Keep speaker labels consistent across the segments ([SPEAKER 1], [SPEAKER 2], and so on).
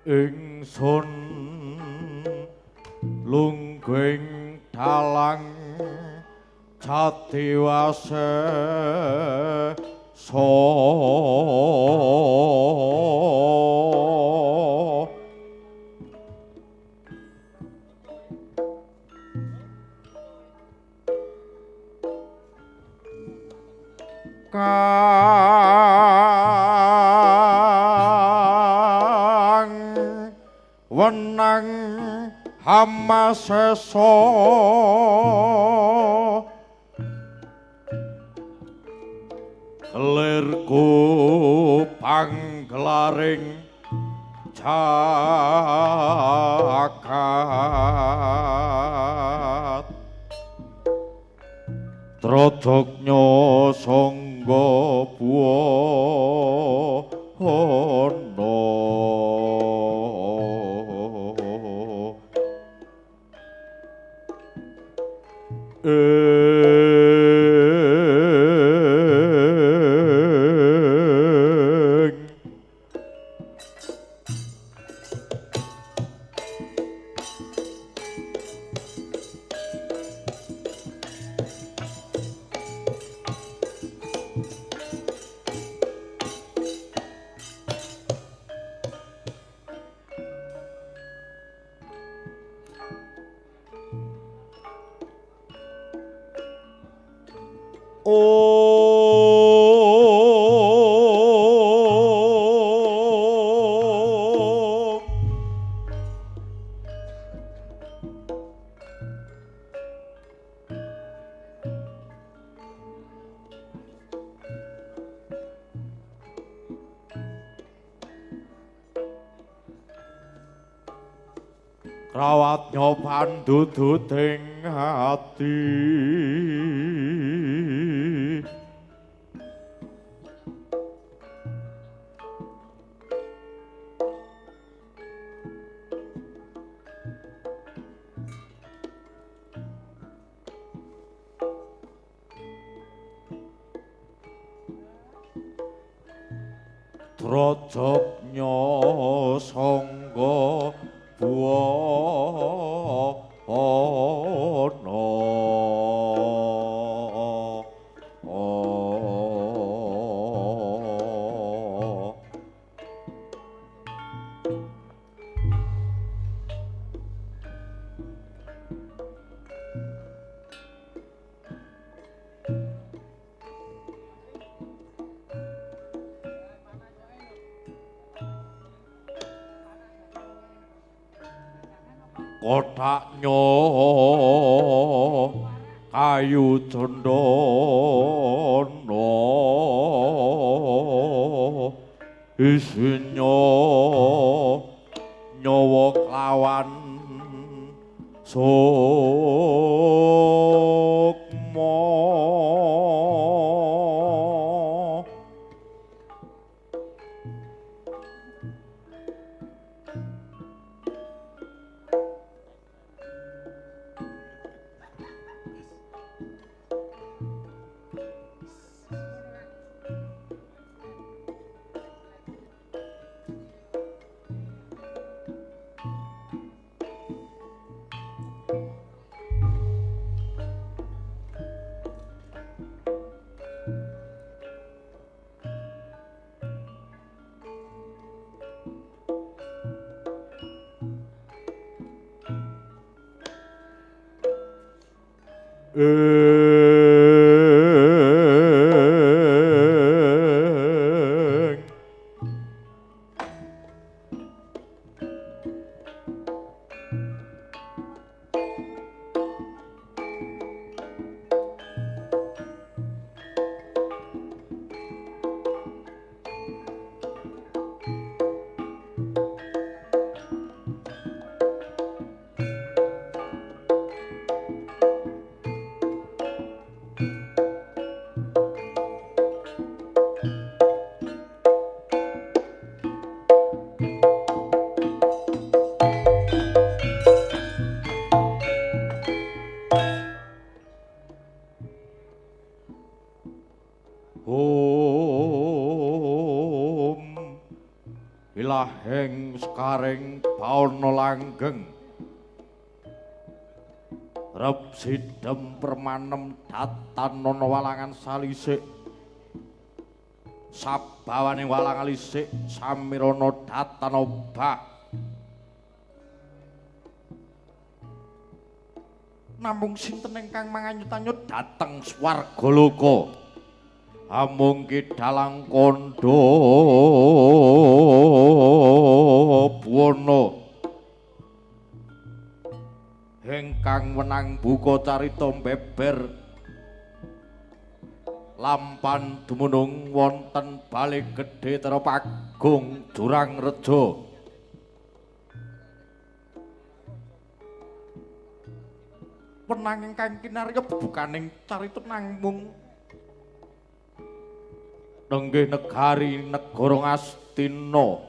[SPEAKER 1] Ingsun lungging dalang jatiwase so kang wenang hamaseso kelirku panggelaring jagat trodognya sangga buwana rawatnya panduduting hati trojognya sangga buwana kotaknya kayu condono isinya nyawa klawan sukma ilahing sekaring paana langgeng rep sidhem permanem datan ana walangan salisik sabawane walang alisik samirana datan obah namung sinten ingkang manganyut-anyut dhateng swarga loka amung kidalang kandha buwana ingkang menang buka carita beber lampan dumunung wonten Bale Gedhe Teropagung Jurang Reja wenang ingkang kinarya bukaning carita namung nenggih negari negara Ngastina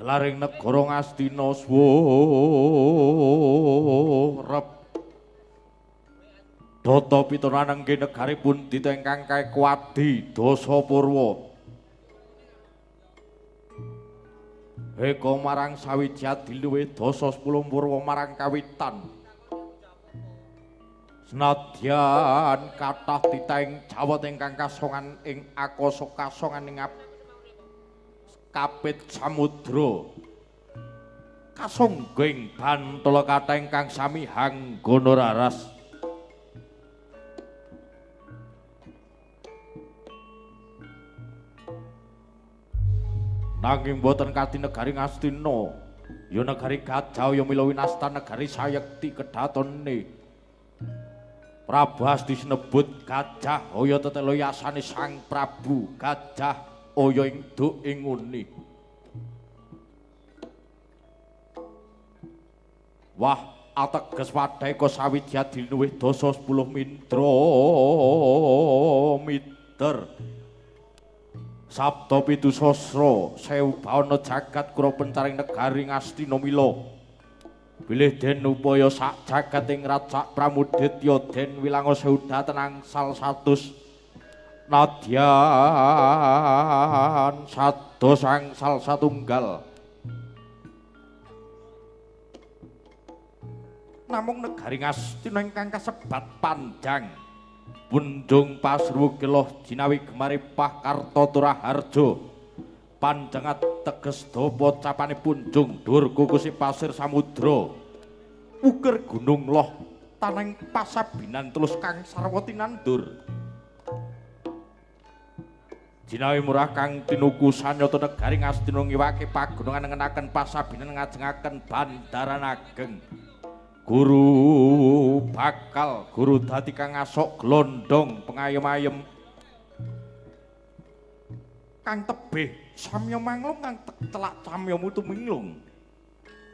[SPEAKER 1] gelaring negara Ngastina swurep Data pitunaneng nenggih negari pundhita ingkang kaekuwadi Dasapurwa eka marang sawijadi luwih dasa 10 purwa marang kawitan senadyan kathah titahing jawat ingkang kasongan ing akasa kasongan ing kapit samudra kasongging bantala kathah ingkang sami hanggana raras nanging boten kadi negari Ngastina ya negari Gajah ya mila winasta negari Sayekti kedhatone Prabu Asti sinebut Gajah Aya tetelo yasane Sang Prabu Gajah Aya ing duk ing nguni. Wah ateges wadhaika sawijadi luwih dasa 10 mindra miter. Sabda pitu sasra 1000 bawana jagat kura pencaring negari Ngastina mila. Bilih den upaya sak jagat ing Racak Pramuditya den wilanga seuda tenang sal 100 nadyan sados angsal satunggal. Namung negari Ngastina ingkang kasebat panjang Punjung Pasruwukilah jinawi gemaripah Kartoturaharja panjengat teges dapa capane punjung dhuwur kukusi pasir samudra uker gunung loh taneng pasabinan tulus kang sarwa tinandur Jinawi murah kang tinuku sanyata negari Ngastina ngiwake pagunungan ngenaken pasabinan ngajengaken bandaran ageng. Guru bakal guru dadi kang ngasok glondong pengayem-ayem. Kang tebih samya manglung kang telak camyamu tuminglung.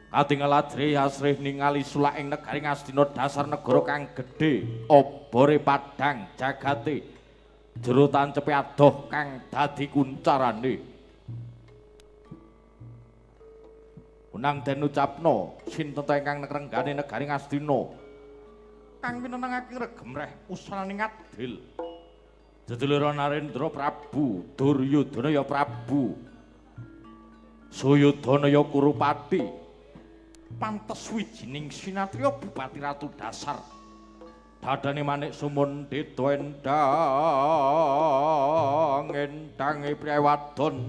[SPEAKER 1] Katingal ajrih asrih ningali sulaking negari Ngastina dasar negara kang gedhe, obore padhang jagate. Jero tancepe adoh kang dadi kuncarane. Unang den ucapno sinten ta ingkang negrenggane negari Ngastina kang pinenengake regemreh usananing adil. Sedulur Narendra Prabu, Duryudana ya Prabu, Suyudana ya Kurupati, pantes wijining sinatriya Bupati Ratu Dasar. Dadane manik sumun dito endang priyayi wadon.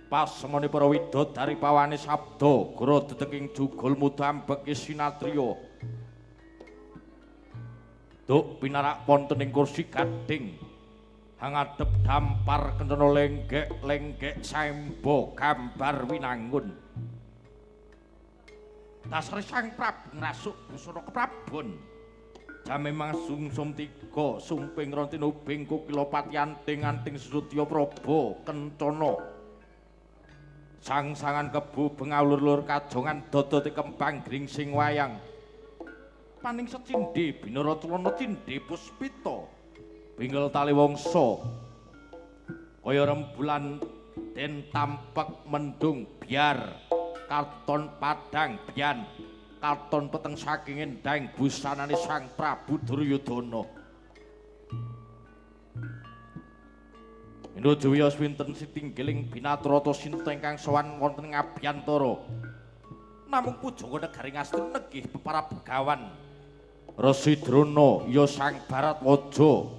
[SPEAKER 1] Pasemone para widodari pawane sabda, gura dedeking jugul muda ambeki sinatriya. Duk pinarak wonten ing kursi gading. Hangadep dampar kencana lenggek-lenggek saemba gambar winangun. Dasar Sang Prabu ngrasuk busana keprabon. Jame mangsungsum tiga sumping rontin ubing kukilopati anting-anting Srutya Praba kencana. Sang-sangan kebu bengaulur-lur kajongan dodoti kembang gringsing wayang. Paning secindhe binara tulana cindhe puspita. Binggel tali wangsa. Kaya rembulan den tampek mendung biar katon padang bian. Katon peteng saking endang busanane Sang Prabu Duryudana. Indra Jaya swinten sitinggiling binatrata sinten ingkang sowan wonten ing Abiyantara. Namung pujangga negari Ngastina nenggih para begawan. Resi Drona ya Sang Baratwaja.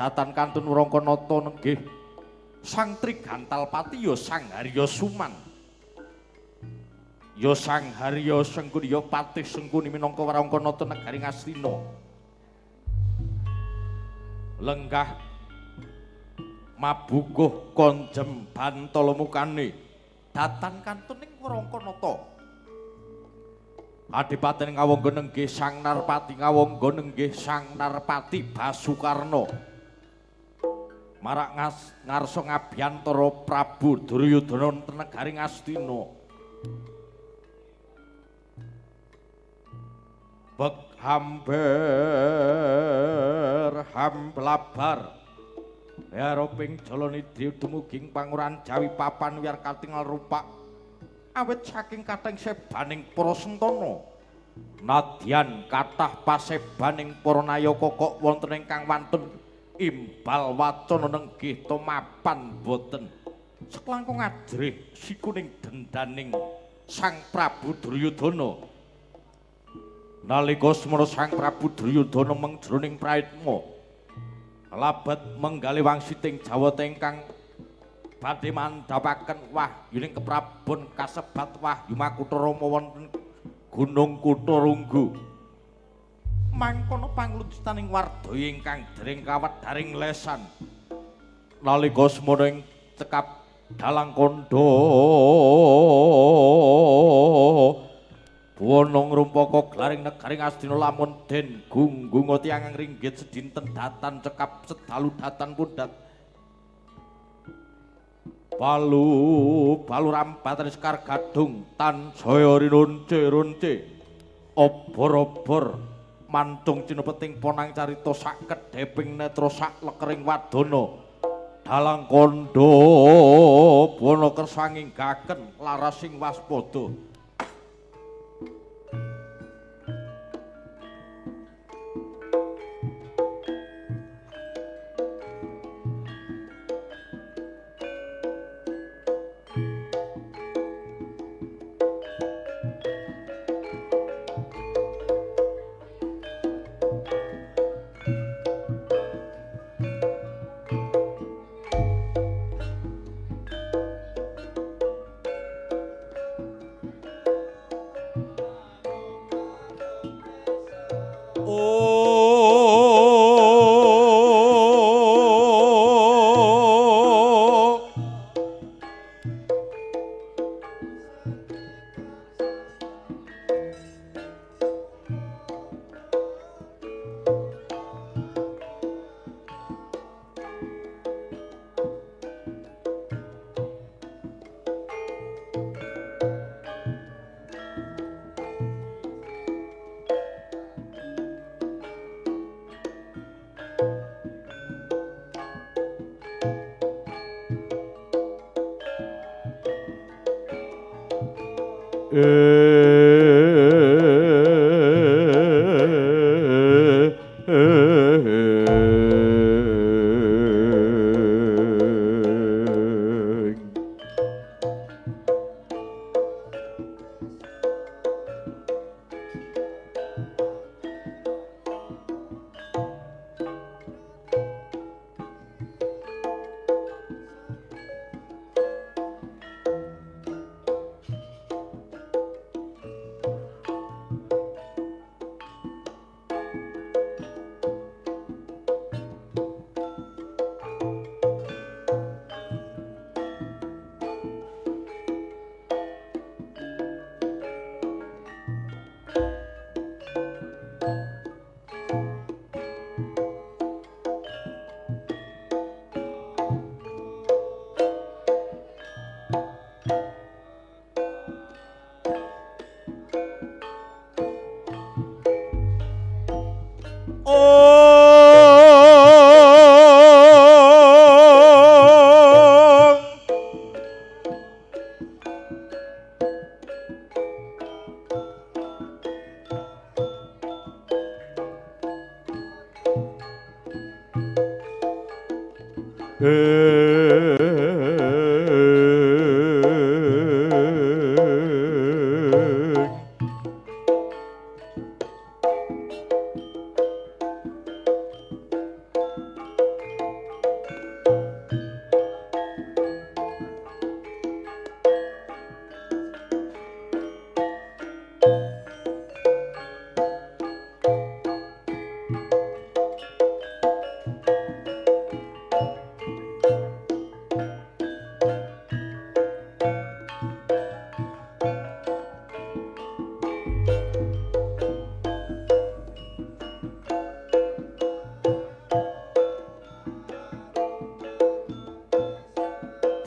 [SPEAKER 1] Datan kantun Wrangkanata nenggih Sang Trigantalpati ya Sang Harya Suman. Ya Sang Harya Sengkuni ya Patih Sengkuni minangka Wrangkanata negari Ngastina. Lenggah mabukuh konjem bantala mukane datan kantun ing Wrangkanata. Adipaten ngawangga nenggih Sang Narpati ngawangga nenggih Sang Narpati Basukarna. Marak ngarsa ngabiyantara Prabu Duryudana wonten negari Ngastina. Bek hamber hamblabar yaroping Jalanidri dumuging pangurahan Jawi papan wiyar katingal rupak awit saking kathing sebaning para sentana nadyan kathah pasebaning para nayaka kok wonten ingkang wantun imbal wacana nenggih tomapan boten seklangkung ajrih sikuning dendaning Sang Prabu Duryudana. Nalika semana Sang Prabu Duryudana mengjroning praitma kalabet menggali wangsiting Jawata ingkang badhe mandhapaken wahyuning keprabon kasebat wahyu Makutha Rama wonten Gunung Kutarunggu. Mangkono pangluncitaning wardaya ingkang dereng kawedharing lesan. Nalika semana ing cekap dalang kandha Buwana ngrumpaka glaring negari Ngastina lamun den gunggung tiyang ringgit sedinten datan cekap sedalu datan pundhat. Balu rampatan sekar gadung tansaya rinunce-runce. Obor-obor mantung cinepeting ponang carita sak kedheping netra sak lekering wadana. Dalang kandha Buwana kersa nginggaken larasing waspada.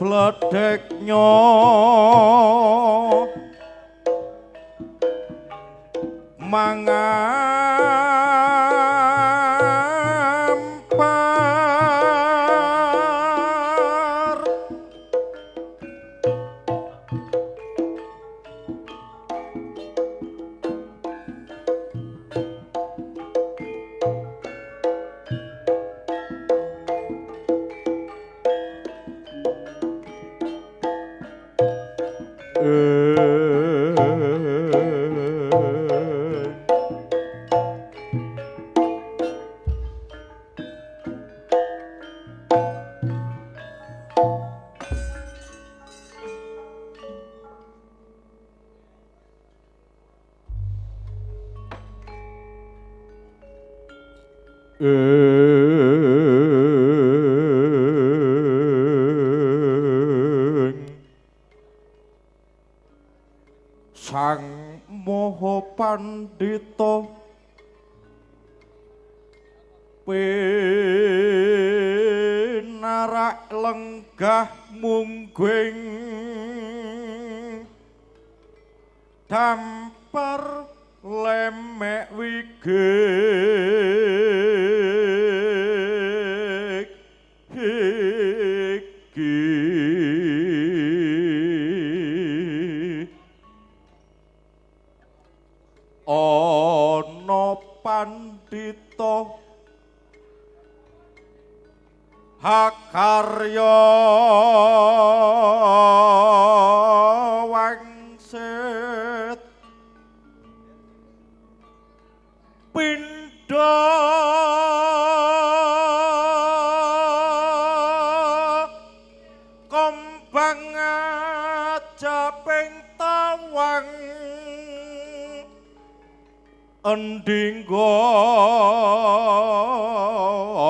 [SPEAKER 1] Pledeknya mangampar Sang Maha Pandita pinarak lenggah mungging dampar lemek wigik iki ana pandita hakarya wangsit pindha kembang ajaping tawang endingga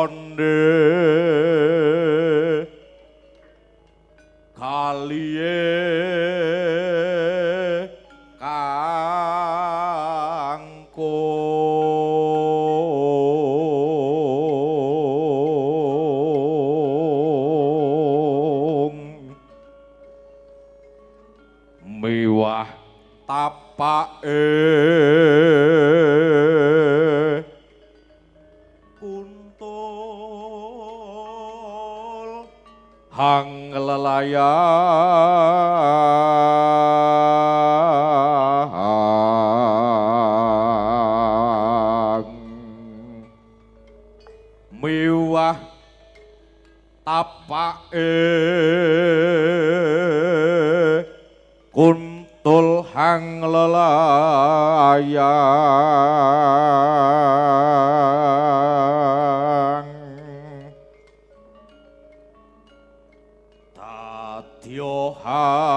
[SPEAKER 1] onde kaliye kangkung miwah tapake kuntul hang lelayan tapake kuntul hang lelayang dadya hayune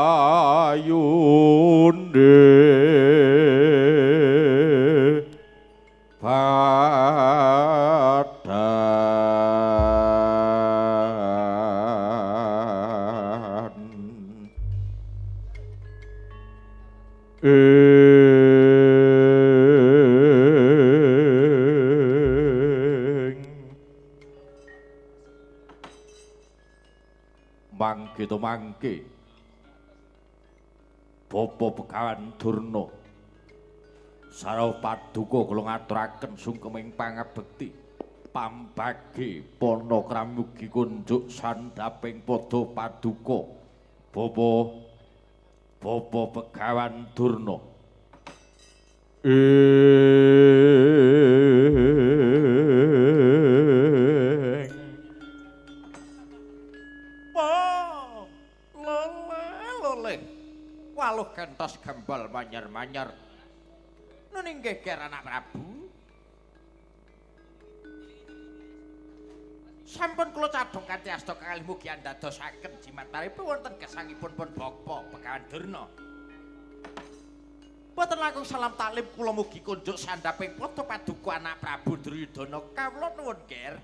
[SPEAKER 1] mangke to mangke Bapa Begawan Durna sareng paduka kula ngaturaken sungkeming pangabekti pambage panakrami mugi kunjuk sandhaping padha paduka Bapa Begawan Durna waluh gentos gembol manyar-manyar nun inggih ger anak Prabu sampun kula cadhong kanthi asta kalih mugi andadosaken jimat paripun wonten gesangipun pun Bapa Begawan Durna boten langkung salam taklim kula mugi kunjuk sandhaping padha paduka anak Prabu Duryudana kawula nuwun ger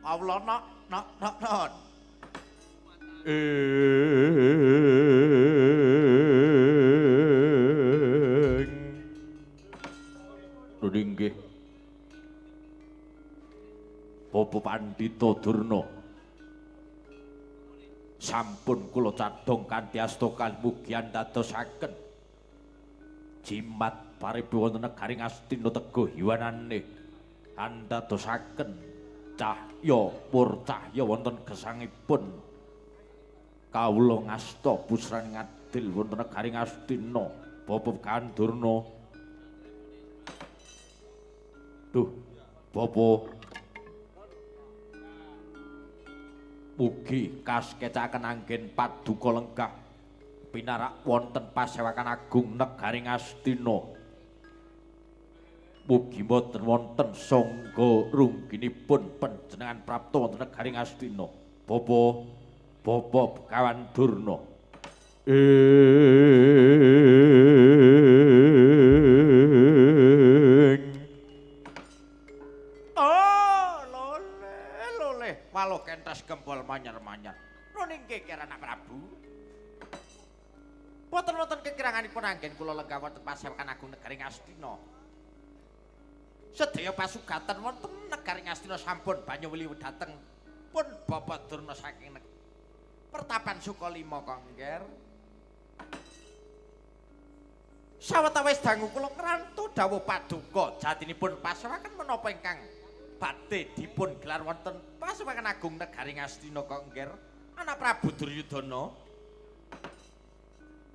[SPEAKER 1] Allah nok Nggih Bapa Pandhita Durna sampun kula cadhong kanthi asta kalih mugi andadosaken jimat paripun wonten negaring Astina Tego Hiwanane andadosaken cahya murcahya wonten gesangipun kawula ngasta pusraning adil wonten negaring Astina Bapa Begawan Durna Duh, Bapa mugi kaskecaken anggen paduka lenggah pinarak wonten pasewakan agung negaring Astina. Mugi boten wonten sangga rungginipun panjenengan prapta wonten negaring Astina. Bapa Begawan Durna. Waluh kentas gempol manyar-manyar. Nun inggih kira anak Prabu. Boten wonten kekiranganipun anggen kula lenggah wonten pasewakan agung negaring Astina. Sedaya pasugatan wonten negaring Astina sampun banyu wili dhateng pun Bapa Durna saking pertapan Sukalima Kongger. Sawetawis dangu kula ngrantu dawuh paduka jatinipun pasewakan menapa ingkang badhe dipun gelar wonten pasewakan agung negaring Astina Kongger anak Prabu Duryudana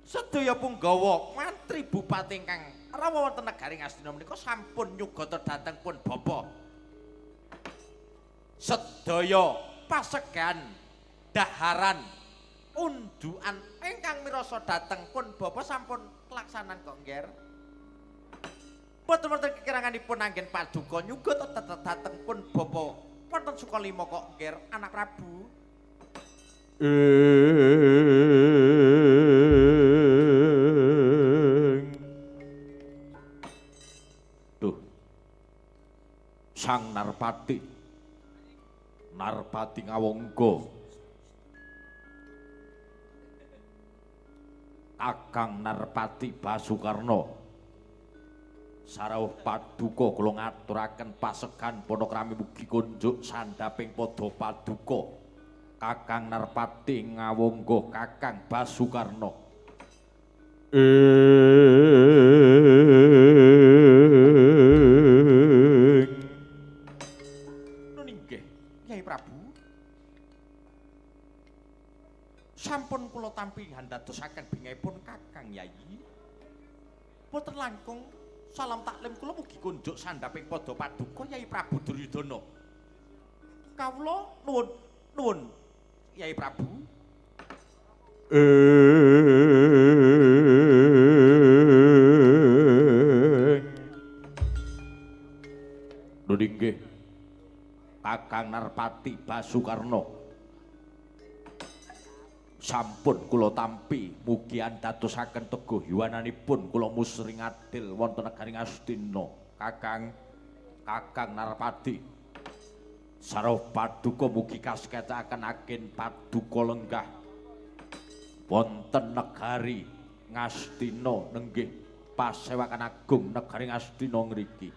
[SPEAKER 1] sedaya punggawa mantri bupati ingkang rawa wonten negaring Astina menika sampun nyugata dhateng pun Bapa sedaya pasegan daharan undukan ingkang mirasa dhateng pun Bapa sampun kelaksanan Kongger. Boten wonten kekiranganipun anggen paduka nyugut dhateng pun Bapa wonten Sukalima Kongger anak Prabu. Duh. Sang Narpati Ngawangga. Kakang Narpati Basukarna. Sarawuh paduka kula ngaturaken pasegan panakrami mugi kunjuk sandhaping padha paduka Kakang Narpati Ngawangga Kakang Basukarna. Nun inggih Nyai Prabu sampun kula tampi handadosaken bingahipun Kakang Yayi boten langkung salam taklim kula mugi kunjuk sandhaping padha paduka Yai Prabu Duryudana. Kawula nuwun Yai Prabu. Nggih. Kakang Narpati Basukarna. Sampun kula tampi mugi andadosaken teguh yuwananipun kula musring adil wonten negaring Astina. Kakang Narpati. Sarah paduka mugi kasketaken agen paduka lenggah wonten negari Ngastina nenggih pasewakan agung negari Ngastina ngriki.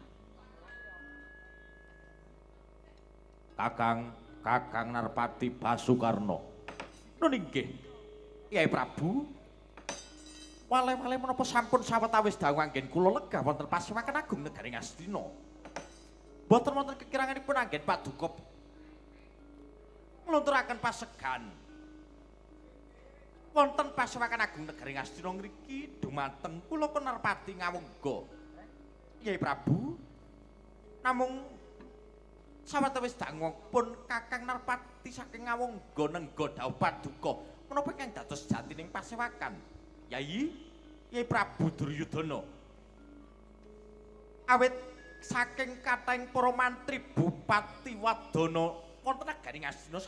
[SPEAKER 1] Kakang Narpati Basukarna. Nun inggih Yai Prabu. Wale-wale menapa sampun sawetawis dawuh anggen kula lenggah wonten pasewakan agung negari Ngastina. Boten wonten kekiranganipun anggen paduka nglunturaken pasegan wonten pasewakan agung negari Ngastina ngriki dumateng kula Narpati ngawengga. Yai Prabu, namung sawetawis dangu pun Kakang Narpati saking ngawangga nengga dawuh paduka menapa ingkang dados jatining pasewakan. Yai Prabu Duryudana. Awit saking kathahing para mantri Bupati Wadana wonten negari Ngastina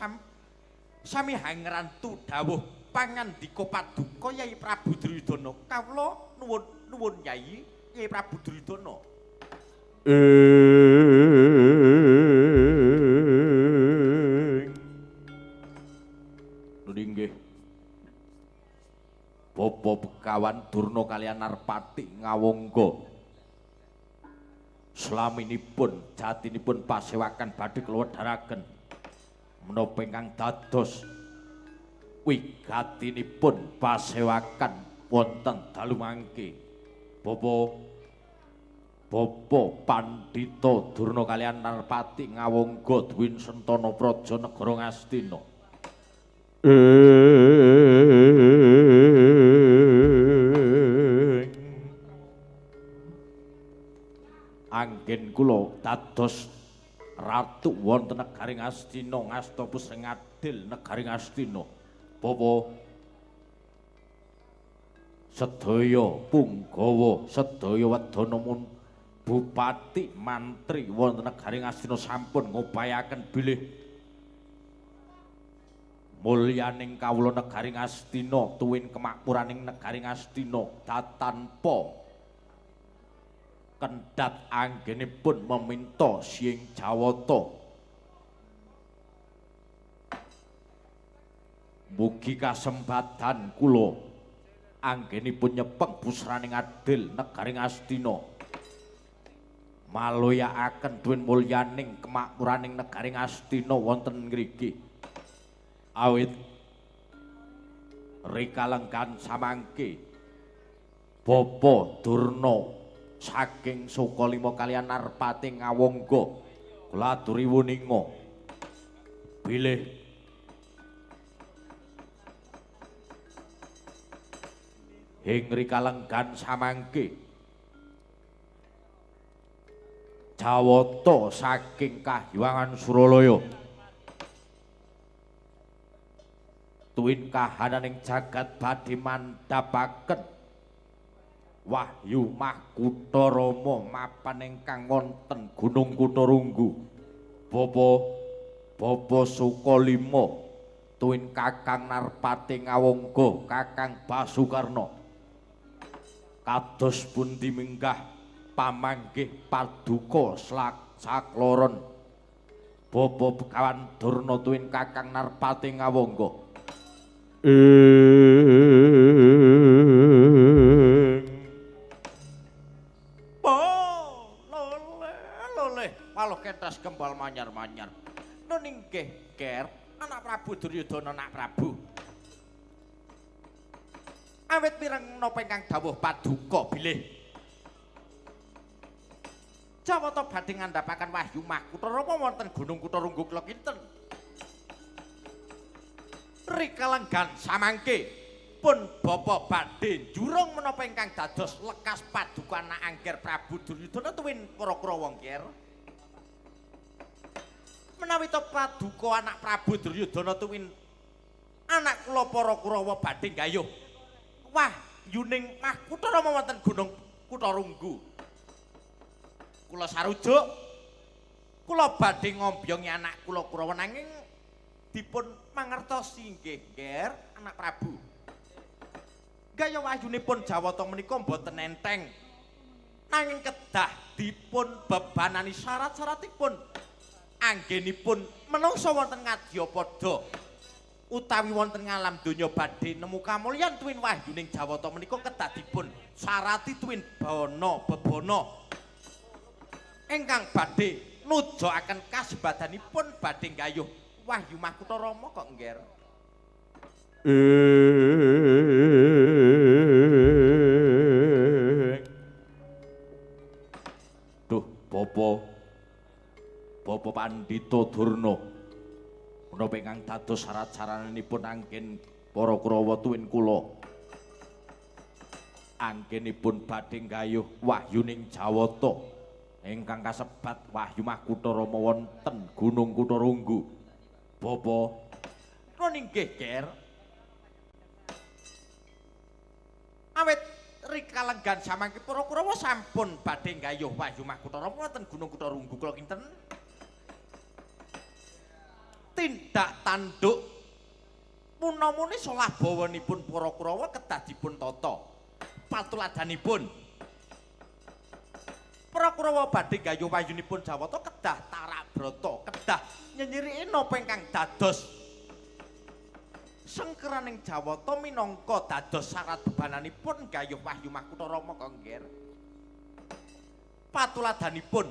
[SPEAKER 1] sami hangrantu dawuh pangandika paduka Yai Prabu Duryudana. Kawula nuwun Yai Prabu Duryudana. Nggih. Bapa Begawan Durna kaliyan Narpati ngawangga slaminipun jatinipun pasewakan badhe kelwedharaken menapa ingkang dados wigatinipun pasewakan wonten dalu mangke. Bapa Pandhita Durna kaliyan Narpati ngawangga Dwin Sentana Praja negara Ngastina. Anggen kula dados ratu wonten negari Ngastina, ngasta pusring adil negari Ngastina. Bapa sedaya punggawa, sedaya wedana bupati mantri wonten negari Ngastina sampun ngupayaken bilih mulyaning kawula negari Ngastina tuwin kemakmuraning negari Ngastina tanpa kendhat anggenipun meminta Siing Jawata mugi kasempatan kula anggenipun nyepeng busraning adil negari Ngastina maloyakaken tuwin mulyaning kemakmuraning negari Ngastina wonten ngriki. Awit rikalenggan samangke Bapa Durna saking Sukalima kaliyan Narpati ngawangga kula aturi wuninga bilih ing rikalenggan samangke Jawata saking Kahyangan Suralaya tuwin kahananing jagat badhe mandhapaken Wahyu Mahkutha Rama mapan ingkang wonten Gunung Kutarunggu. Bapa Sukalima tuwin Kakang Narpati ngawangga Kakang Basukarna kados pundi minggah pamanggih paduka sakloron Bapa Begawan Durna tuwin Kakang Narpati ngawangga. Loleh waluh kentas kembal manyar-manyar. Nun inggih Ger, anak Prabu Duryudana anak Prabu. Awit mireng napa ingkang dawuh paduka bilih Jawata badhe ngandhapaken Wahyu Mahkutha Rama wonten Gunung Kutarunggu kula kinten. Rikalenggan samangke pun Bapa badhe njurung menapa ingkang dados lekas paduka anak Angger Prabu Duryudana tuwin para Kurawa Ngger. Menawi to paduka anak Prabu Duryudana tuwin anak kula para Kurawa badhe gayuh. Wah, yuning mah Kutha Rama wonten Gunung Kutarunggu. Kula sarujuk kula badhe ngombyongi anak kula Kurawa nanging dipun mangertosi nggih, Nger, anak Prabu. Gaya wahyunipun Jawata menika boten enteng. Nanging kedah dipun bebanani syarat-syaratipun. Anggenipun menungsa wonten Ngadyapada utawi wonten ngalam donya badhe nemu kamulyan tuwin wahyuning Jawata menika kedah dipun syarati tuwin bebana ingkang badhe nujoaken kasebadanipun badhe gayuh Wahyu Makutha Rama kok Nger. Duh, Bapa Pandhita Durna. Menapa ingkang dados syarat-syaranipun anggen para Kurawa tuwin kula. Anggenipun badhe gayuh wahyuning Jawata ingkang kasebat Wahyu Makutha Rama wonten Gunung Kutarunggu. Bapa, kula inggih, Ger. Awit rikalenggan samangke para Kurawa sampun badhe gayuh Wahyu Makutha Rama wonten Gunung Kutarunggu kula kinten tindak tanduk punamune salah bawanipun para Kurawa kedah dipun tata patuladanipun para Kurawa badhe gayuh wahyunipun Jawata kedah tarak brata kedah nyenyiriki napa ingkang dados sengkeraning Jawata minangka dados syarat bebananipun gayuh Wahyu Makutha Rama kangger patuladanipun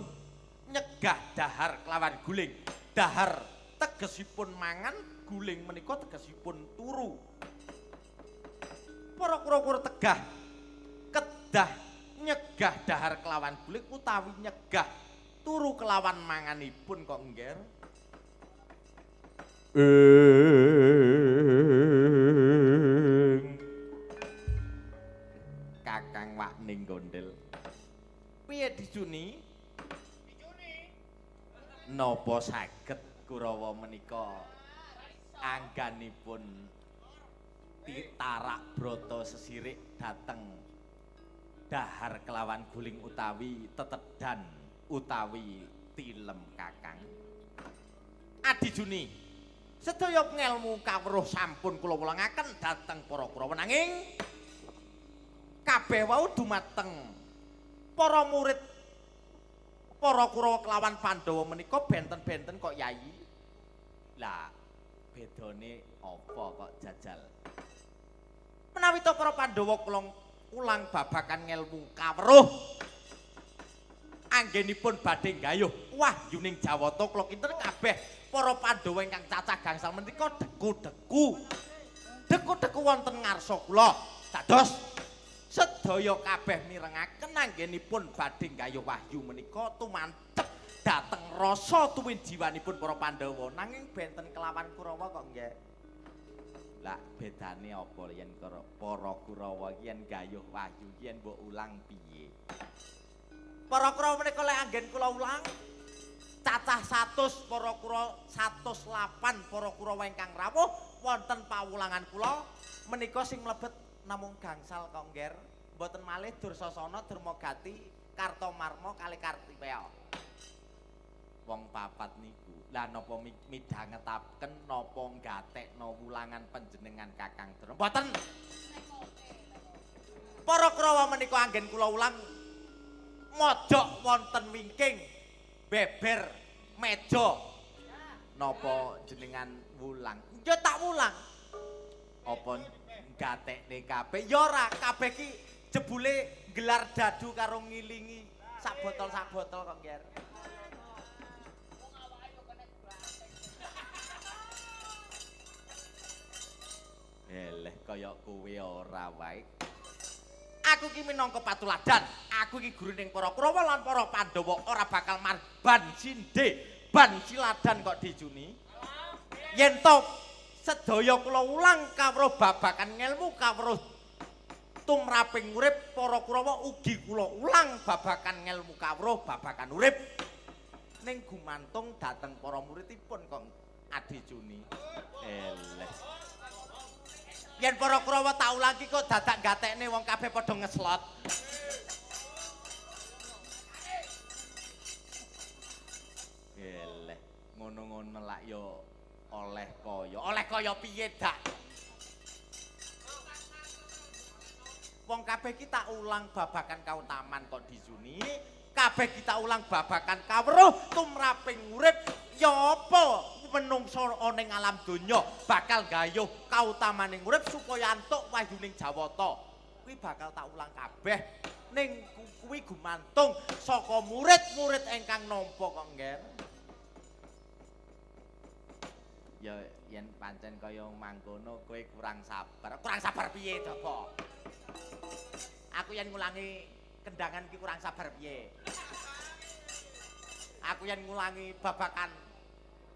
[SPEAKER 1] nyegah dahar kelawan guling dahar tegesipun mangan guling menika tegesipun turu para Kurawa tegah kedah nyegah dahar kelawan guling utawi nyegah turu kelawan manganipun kok ngger Kakang Wakning Gondel piye dijuni napa saged Kurawa menika angganipun tarak brata sesirik dateng dahar kelawan guling utawi tetedan utawi tilem Kakang. Adi Juni, sedaya ngelmu kawruh sampun kula wulangaken dhateng para Kurawa nanging kabeh wau dumateng para murid para Kurawa kelawan Pandhawa menika benten-benten kok yayi. Lah bedane apa kok jajal? Menawi to para Pandhawa kula ulang babakan ngelmu kawruh anggenipun badhe gayuh wahyuning Jawata kula kinten kabeh para Pandhawa ingkang cacah gangsal menika deku-deku wonten ngarsa kula dados sedaya kabeh mirengaken anggenipun badhe gayuh wahyu menika tumantep dateng rasa tuwin jiwanipun para Pandhawa nanging benten kelawan Kurawa kok nggih. Lah bedane apa yen para Kurawa yen gayuh wahyu yen mbok ulang piye? Para Kurawa menika lek anggen kula ulang cacah 100 para Kurawa 108 para Kurawa ingkang rawuh wonten pawulangan kula menika sing mlebet namung gangsal kok ngger mboten malih Dursasana Durmagati Kartamarma kalih Kartipeya. Wong papat niku. Lah napa midhangetaken napa nggatekno wulangan panjenengan Kakang Durna? Mboten. Para Kurawa menika anggen kula ulang mojok wonten wingking beber meja. Napa jenengan wulang? Ya tak wulang. Apa nggatekne kabeh? Ya ora, kabeh ki jebule gelar dadu karo ngilingi sak botol kok nggih. Eleh kaya kowe ora wae. Aku ki minangka patuladan, aku ki guruning para Kurawa lan para Pandhawa ora bakal ban sindhe, ban siladan kok dijuni. Yen to sedaya kula ulang kawruh babakan ngelmu kawruh tumraping urip para Kurawa ugi kula ulang babakan ngelmu kawruh babakan urip. Ning gumantung dhateng para muridipun kok Adi Juni. Eleh.
[SPEAKER 2] Yen para Kurawa tak ulang iki kok dadak gatekne wong kabeh padha ngeslot. Eleh, ngono-ngono lak yo oleh kaya. Oleh kaya piye dak? Wong kabeh kita ulang babakan kautaman kok disuni. Kabeh kita ulang babakan kawruh tumraping urip ya apa menungso ana ing alam donya bakal gayuh kautamaning urip supaya antuk wahyuning Jawata. Kuwi bakal tak ulang kabeh ning kuwi gumantung saka murid-murid ingkang nampa kok ngger. Ya yen pancen kaya mangkono kowe kurang sabar. Kurang sabar piye, Joko? Aku yen ngulangi kendangan ki kurang sabar piye? Aku yen ngulangi babakan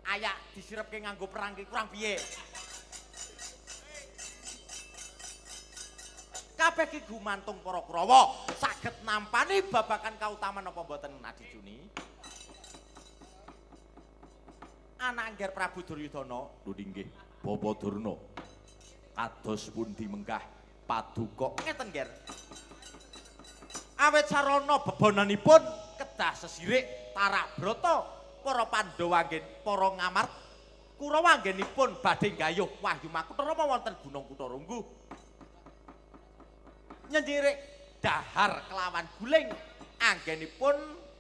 [SPEAKER 2] ayak disirepke nganggo perang ki kurang piye? Kabeh ki gumantung para Kurawa saged nampani babakan kautaman apa mboten Adijuni? Anak Angger Prabu Duryudana, lho nggih, Bapa Durna. Kados pundi menggah paduka ngeten Nger. Awit sarana bebananipun kedah sesirik Tarabrata para Pandhawa anggen para ngamart Kurawa anggenipun badhe gayuh Wahyu Makutara wonten Gunung Kutarunggu. Nyenyirik dahar kelawan guling anggenipun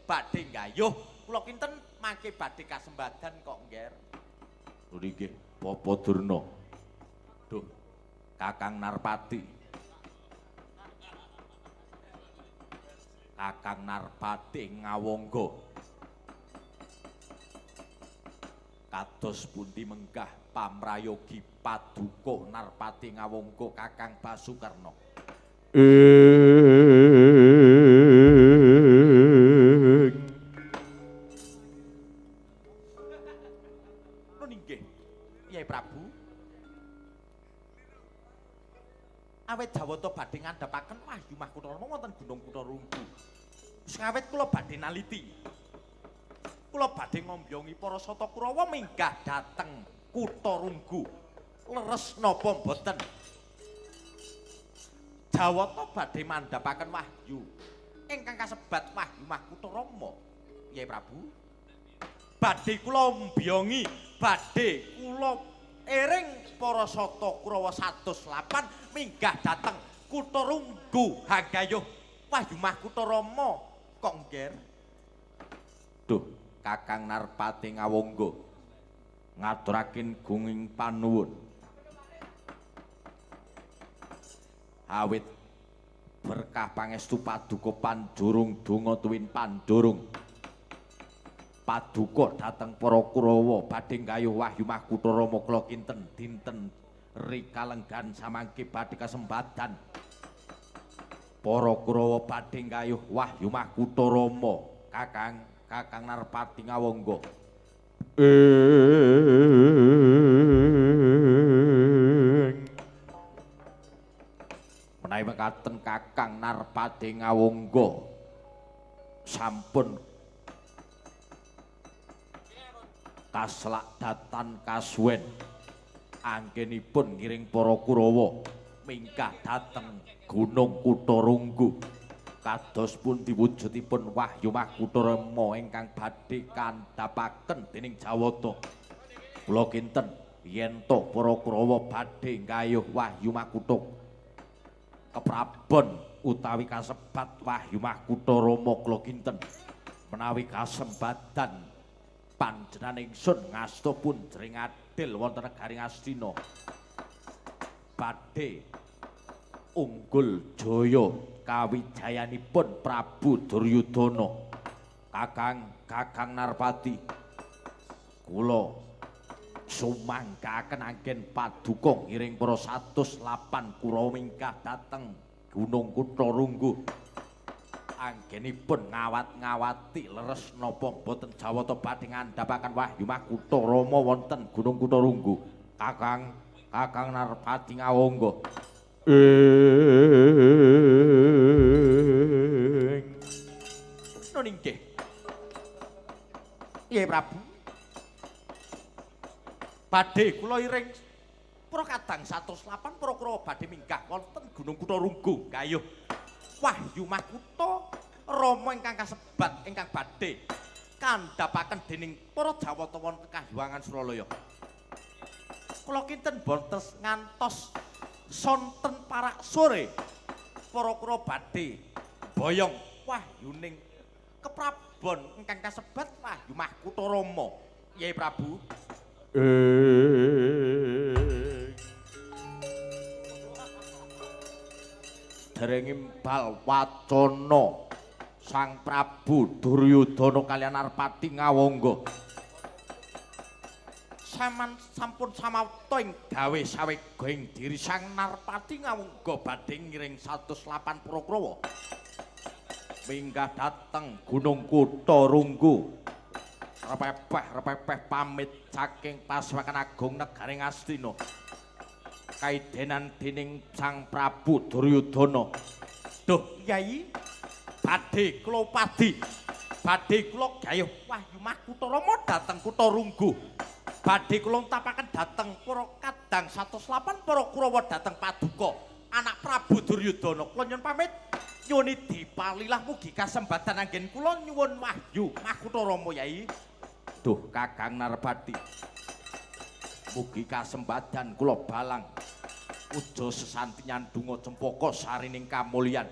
[SPEAKER 2] badhe gayuh kula kinten mangke badhe kasembadan kok Nger.
[SPEAKER 1] Lho nggih, Bapa Durna. Duh, Kakang Narpati. Kakang Narpati ngawangga. Kados pundi menggah pamrayogi paduka Narpati ngawangga Kakang Basukerna.
[SPEAKER 2] Nun inggih, Kyai Prabu. Awit Jawata badhe ngandhapaken Wahyu Makutara wonten Gunung Kutarunggu. Sawet kula badhe naliti. Kula badhe ngombyongi para Sata Kurawa minggah dhateng Kutarunggu. Leres napa mboten? Jawata badhe mandhapaken wahyu ingkang kasebat Wahyu Makutara, Kyai Prabu. Badhe kula mbiyongi, badhe kula ering para Sata Kurawa 108 minggah dhateng Kutarunggu hanggayuh Wahyu Makutara kok ngger.
[SPEAKER 1] Duh, Kakang Narpati ngawangga ngaturaken gunging panuwun. Awit berkah pangestu paduka Pandurung donga tuwin Pandurung. Paduka dhateng para Kurawa badhe gayuh Wahyu Makutara kula kinten dinten rikalenggan samangke badhe kasembadan. Para Kurawa badhe gayuh Wahyu Makutara, Kakang Narpati ngawangga. Menawi mekaten Kakang Narpati ngawangga sampun kaslakdatan kasuwen anggenipun ngiring para Kurawa minggah dhateng Gunung Kutarunggu. Kados pun diwujudipun Wahyu Makutara ingkang badhe kandhapaken dening Jawata. Kula kinten yen to para Kurawa badhe gayuh Wahyu Makutara keprabon utawi kasebat Wahyu Makutara kula kinten menawi kasembadan panjenengan ingsun ngasta pun jering adil wonten negari Ngastina badhe unggul jaya kawijayanipun Prabu Duryudana. Kakang Narpati kula sumangkaken anggen paduka ngiring para 108 Kurawa mingkah dhateng Gunung Kutarunggu. Anggenipun ngawat-ngawati leres napa boten Jawata badhe ngandhapaken Wahyu Makutara wonten Gunung Kutarunggu. Kakang Narpati ngawangga.
[SPEAKER 2] Nun inggih. Kyai Prabu. Badhe kula iring para kadang 108 para kurawa badhe minggah wonten Gunung Kutha Runggu kayuh Wahyu Makutha Rama ingkang kasebat ingkang badhe kandhapaken dening para Jawata wonten Kahyangan Suralaya. Kula kinten bontes ngantos sonten parak sore para kurawa badhe boyong wahyuning keprabon ingkang kasebat Wahyu Makutha Rama. Yai Prabu.
[SPEAKER 1] Dereng imbal wacana Sang Prabu Duryudana kaliyan Narpati ngawangga.
[SPEAKER 2] Sampun samawta ing gawe sawega ing diri Sang Narpati ngawangga badhe ngiring 108 para Kurawa
[SPEAKER 1] Minggah dateng Gunung Kutha Runggu. Repepeh pamit saking Pasewakan Agung Negaring Astina. Kaidenan dening Sang Prabu Duryudana.
[SPEAKER 2] Duh, Kyai, badhe kula padi. Badhe kula gayuh Wahyu Makutha Rama dhateng Kutha Runggu. Badhe kula tapaken dhateng para kadang 108 para Kurawa dhateng Paduka anak Prabu Duryudana. Kula nyuwun pamit. Nyuwun dipalilah mugi kasembatan anggen kula nyuwun Wahyu Makutha Rama, Yai.
[SPEAKER 1] Duh Kakang Narpati. Mugi kasembatan kula balang. Uja sesanti nyandunga cempaka sarining kamulyan.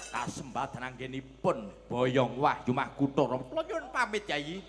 [SPEAKER 1] Kasembatan anggenipun boyong Wahyu Makutha Rama.
[SPEAKER 2] Kula nyuwun pamit, Yai.